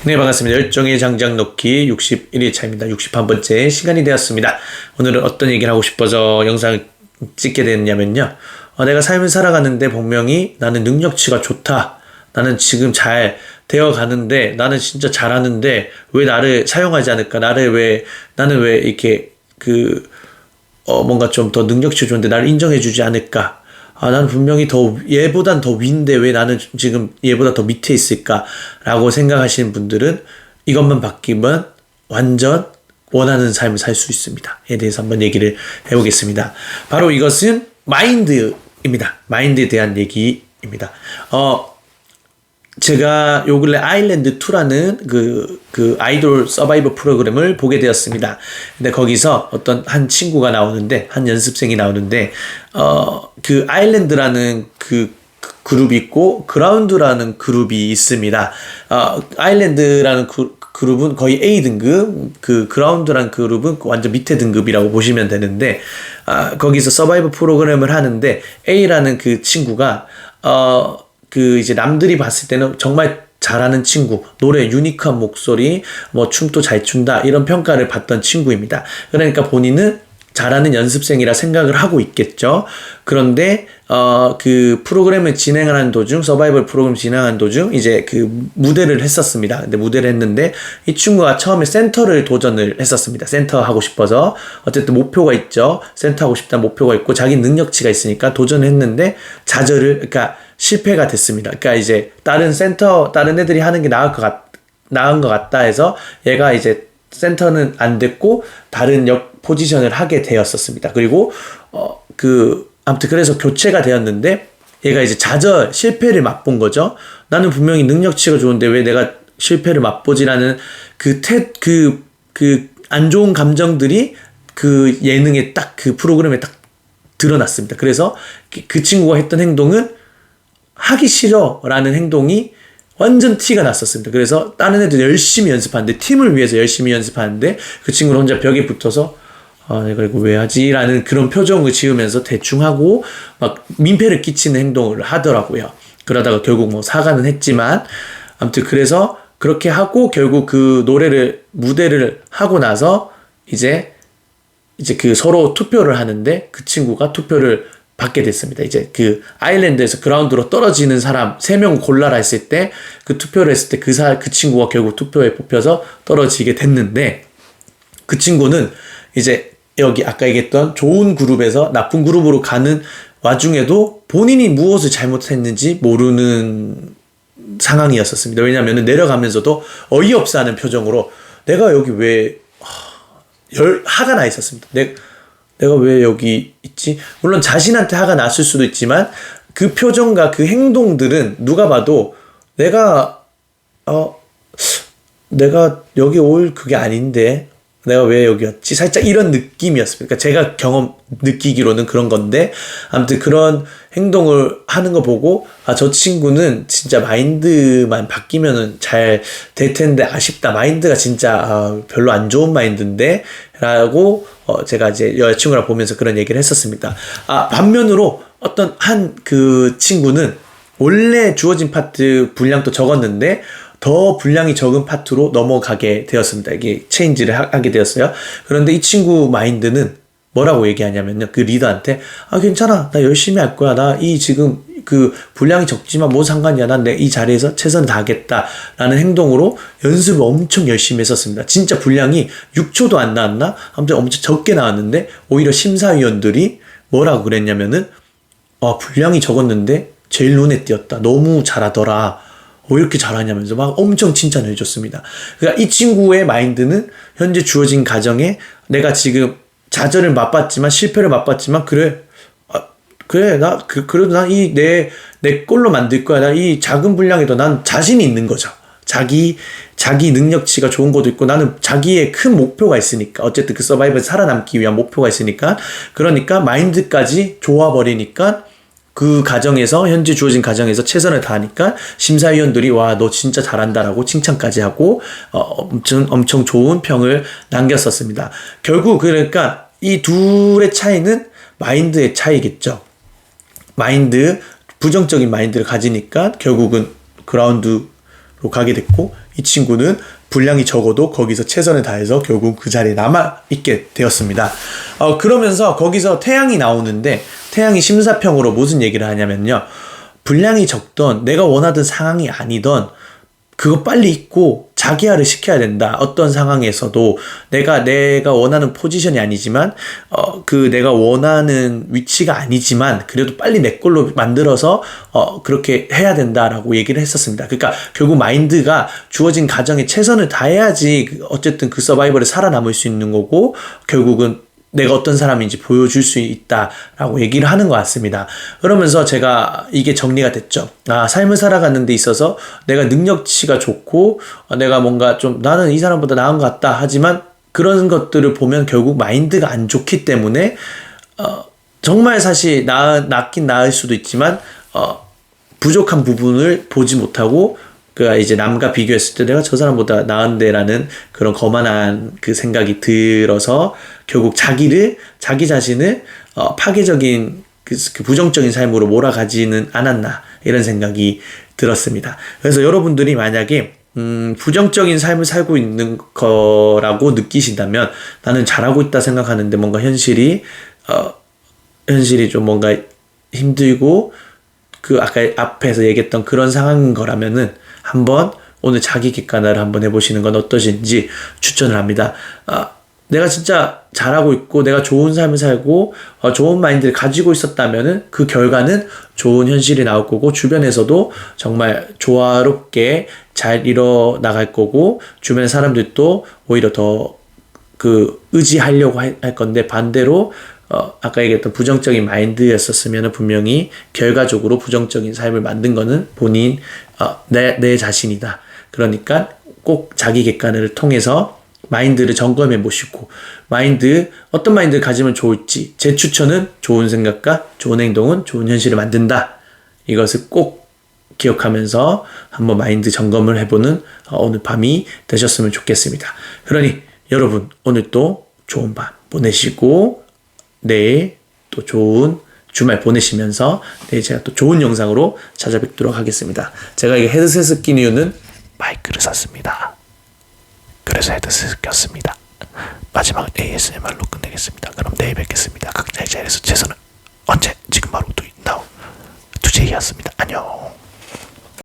네, 반갑습니다. 열정의 장작 넣기 61일 차입니다. 61번째 시간이 되었습니다. 오늘은 어떤 얘기를 하고 싶어서 영상을 찍게 됐냐면요. 내가 삶을 살아가는데 분명히 나는 능력치가 좋다. 나는 지금 잘 되어 가는데, 나는 진짜 잘하는데, 왜 나를 사용하지 않을까? 나는 왜 이렇게, 뭔가 좀 더 능력치 좋은데 나를 인정해주지 않을까? 나는 분명히 얘보단 더 위인데 왜 나는 지금 얘보다 더 밑에 있을까? 라고 생각하시는 분들은 이것만 바뀌면 완전 원하는 삶을 살 수 있습니다. 에 대해서 한번 얘기를 해보겠습니다. 바로 이것은 마인드입니다. 마인드에 대한 얘기입니다. 제가 요 근래 아일랜드 2라는 그 아이돌 서바이벌 프로그램을 보게 되었습니다. 근데 거기서 어떤 한 친구가 나오는데, 한 연습생이 나오는데, 그 아일랜드라는 그 그룹이 있고, 그라운드라는 그룹이 있습니다. 아일랜드라는 그룹은 거의 A 등급, 그라운드라는 그룹은 완전 밑에 등급이라고 보시면 되는데, 거기서 서바이벌 프로그램을 하는데, A라는 그 친구가, 이제 남들이 봤을 때는 정말 잘하는 친구, 노래 유니크한 목소리, 뭐 춤도 잘 춘다, 이런 평가를 받던 친구입니다. 그러니까 본인은 잘하는 연습생이라 생각을 하고 있겠죠. 그런데 그 프로그램을 진행하는 도중, 서바이벌 프로그램 진행하는 도중 이제 그 무대를 했었습니다. 근데 무대를 했는데 이 친구가 처음에 센터를 도전을 했었습니다. 센터 하고 싶어서. 어쨌든 목표가 있죠. 센터 하고 싶다는 목표가 있고 자기 능력치가 있으니까 도전을 했는데 그러니까 실패가 됐습니다. 그러니까 이제 다른 애들이 하는 게 나은 것 같다 해서 얘가 이제 센터는 안 됐고 다른 포지션을 하게 되었었습니다. 그리고 아무튼 그래서 교체가 되었는데 얘가 이제 실패를 맛본 거죠. 나는 분명히 능력치가 좋은데 왜 내가 실패를 맛보지라는 안 좋은 감정들이 그 예능에 그 프로그램에 딱 드러났습니다. 그래서 그 친구가 했던 행동은 하기 싫어 라는 행동이 완전 티가 났었습니다. 그래서 다른 애들 열심히 연습하는데, 팀을 위해서 열심히 연습하는데 그 친구는 혼자 벽에 붙어서 내가 이거 왜 하지? 라는 그런 표정을 지으면서 대충 하고 막 민폐를 끼치는 행동을 하더라고요. 그러다가 결국 뭐 사과는 했지만, 아무튼 그래서 그렇게 하고 결국 그 무대를 하고 나서 이제 그 서로 투표를 하는데 그 친구가 투표를 받게 됐습니다. 이제 그 아일랜드에서 그라운드로 떨어지는 사람 3명 골라라 했을 때 그 투표를 했을 때 그 친구가 결국 투표에 뽑혀서 떨어지게 됐는데, 그 친구는 이제 여기 아까 얘기했던 좋은 그룹에서 나쁜 그룹으로 가는 와중에도 본인이 무엇을 잘못했는지 모르는 상황이었었습니다. 왜냐하면 내려가면서도 어이없어 하는 표정으로 내가 여기 왜 화가 나 있었습니다. 내가 왜 여기 있지? 물론 자신한테 화가 났을 수도 있지만 그 표정과 그 행동들은 누가 봐도 내가 여기 올 그게 아닌데 내가 왜 여기였지? 살짝 이런 느낌이었습니다. 그러니까 제가 느끼기로는 그런 건데, 아무튼 그런 행동을 하는 거 보고 저 친구는 진짜 마인드만 바뀌면은 잘 될 텐데 아쉽다. 마인드가 진짜 별로 안 좋은 마인드인데 라고 제가 이제 여자친구랑 보면서 그런 얘기를 했었습니다. 반면으로 어떤 그 친구는 원래 주어진 파트 분량도 적었는데 더 분량이 적은 파트로 넘어가게 되었습니다. 이게 체인지를 하게 되었어요. 그런데 이 친구 마인드는 뭐라고 얘기하냐면요. 그 리더한테 괜찮아. 나 열심히 할 거야. 나 지금 그 분량이 적지만 뭐 상관이야. 난 이 자리에서 최선을 다하겠다. 라는 행동으로 연습을 엄청 열심히 했었습니다. 진짜 분량이 6초도 안 나왔나? 아무튼 엄청 적게 나왔는데 오히려 심사위원들이 뭐라고 그랬냐면은 분량이 적었는데 제일 눈에 띄었다. 너무 잘하더라. 왜 이렇게 잘하냐면서 막 엄청 칭찬을 해줬습니다. 그러니까 이 친구의 마인드는 현재 주어진 가정에 내가 지금 좌절을 맛봤지만, 실패를 맛봤지만, 그래도 난 내 꼴로 만들 거야. 난 이 작은 분량에도 난 자신이 있는 거죠. 자기 능력치가 좋은 것도 있고, 나는 자기의 큰 목표가 있으니까, 어쨌든 그 서바이벌 살아남기 위한 목표가 있으니까, 그러니까 마인드까지 좋아버리니까, 현재 주어진 가정에서 최선을 다하니까 심사위원들이 너 진짜 잘한다라고 칭찬까지 하고 엄청 좋은 평을 남겼었습니다. 결국 그러니까 이 둘의 차이는 마인드의 차이겠죠. 부정적인 마인드를 가지니까 결국은 그라운드 가게 됐고, 이 친구는 분량이 적어도 거기서 최선을 다해서 결국 그 자리에 남아있게 되었습니다. 그러면서 거기서 태양이 나오는데, 태양이 심사평으로 무슨 얘기를 하냐면요. 분량이 적던 내가 원하던 상황이 아니던 그거 빨리 잊고 자기화를 시켜야 된다. 어떤 상황에서도 내가 원하는 포지션이 아니지만 그 내가 원하는 위치가 아니지만 그래도 빨리 내 걸로 만들어서 그렇게 해야 된다라고 얘기를 했었습니다. 그러니까 결국 마인드가 주어진 가정에 최선을 다해야지 어쨌든 그 서바이벌에 살아남을 수 있는 거고, 결국은 내가 어떤 사람인지 보여줄 수 있다라고 얘기를 하는 것 같습니다. 그러면서 제가 이게 정리가 됐죠. 삶을 살아가는 데 있어서 내가 능력치가 좋고 내가 뭔가 좀 나는 이 사람보다 나은 것 같다 하지만 그런 것들을 보면 결국 마인드가 안 좋기 때문에 정말 사실 낫긴 나을 수도 있지만 부족한 부분을 보지 못하고 이제 남과 비교했을 때 내가 저 사람보다 나은데라는 그런 거만한 그 생각이 들어서 결국 자기 자신을 파괴적인 그 부정적인 삶으로 몰아가지는 않았나, 이런 생각이 들었습니다. 그래서 여러분들이 만약에 부정적인 삶을 살고 있는 거라고 느끼신다면, 나는 잘하고 있다 생각하는데 뭔가 현실이 좀 뭔가 힘들고 아까 앞에서 얘기했던 그런 상황인 거라면은 한번 오늘 자기 객관화를 한번 해보시는 건 어떠신지 추천을 합니다. 내가 진짜 잘하고 있고 내가 좋은 삶을 살고 좋은 마인드를 가지고 있었다면은 그 결과는 좋은 현실이 나올 거고, 주변에서도 정말 조화롭게 잘 일어나갈 거고, 주변 사람들도 오히려 더 의지하려고 할 건데, 반대로 아까 얘기했던 부정적인 마인드였었으면 분명히 결과적으로 부정적인 삶을 만든 거는 본인, 내 자신이다. 그러니까 꼭 자기 객관을 통해서 마인드를 점검해 보시고, 어떤 마인드를 가지면 좋을지, 제 추천은 좋은 생각과 좋은 행동은 좋은 현실을 만든다. 이것을 꼭 기억하면서 한번 마인드 점검을 해보는 오늘 밤이 되셨으면 좋겠습니다. 그러니 여러분, 오늘 또 좋은 밤 보내시고 내일 또 좋은 주말 보내시면서 내일 제가 또 좋은 영상으로 찾아뵙도록 하겠습니다. 제가 이게 헤드셋을 낀 이유는 마이크를 샀습니다. 그래서 헤드셋을 꼈습니다. 마지막 ASMR로 끝내겠습니다. 그럼 내일 뵙겠습니다. 각자의 자리에서 최선을. 언제? 지금 바로 또 나오. 2J였습니다. 안녕.